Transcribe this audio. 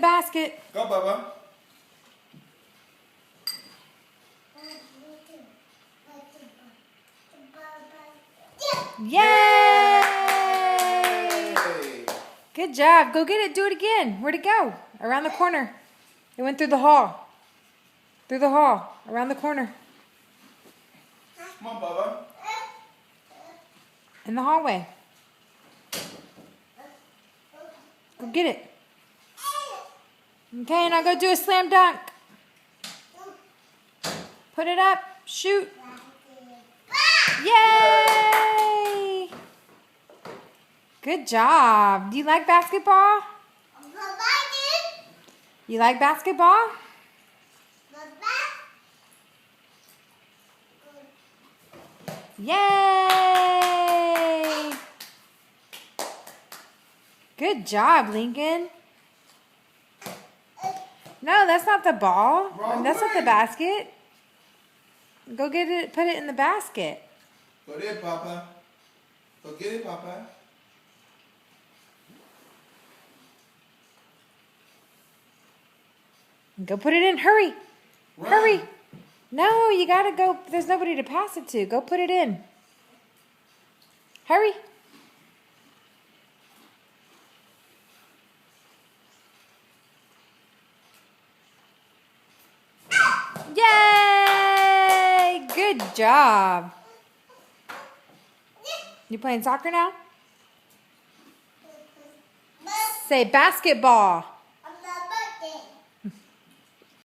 basket. Go, Bubba. Yay! Hey. Good job. Go get it. Do it again. Where'd it go? Around the corner. It went through the hall. Through the hall. Around the corner. Come on, Bubba. In the hallway. Go get it. Okay, now go do a slam dunk. Put it up. Shoot. Yay! Good job. Do you like basketball? You like basketball? Yay! Good job, Lincoln. No, that's not the ball. That's not the basket. Go get it, put it in the basket. Go there, Papa. Go get it, Papa. Go put it in. Hurry. Run. Hurry. No, you gotta go. There's nobody to pass it to. Go put it in. Hurry. Yay! Good job. You playing soccer now? Say basketball.